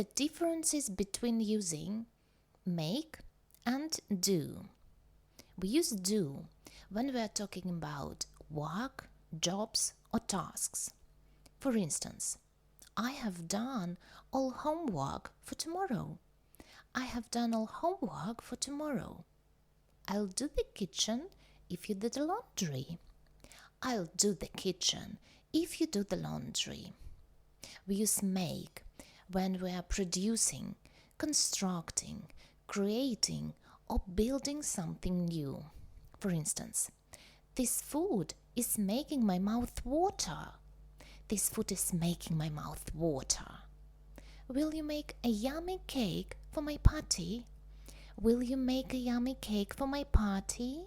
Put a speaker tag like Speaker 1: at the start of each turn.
Speaker 1: the differences between using make and do. We use do when we are talking about work, jobs, or tasks. For instance, I have done all homework for tomorrow. I have done all homework for tomorrow. I'll do the kitchen if you do the laundry. I'll do the kitchen if you do the laundry. We use make when we are producing, constructing, creating, or building something new. For instance, this food is making my mouth water. This food is making my mouth water. Will you make a yummy cake for my party? Will you make a yummy cake for my party?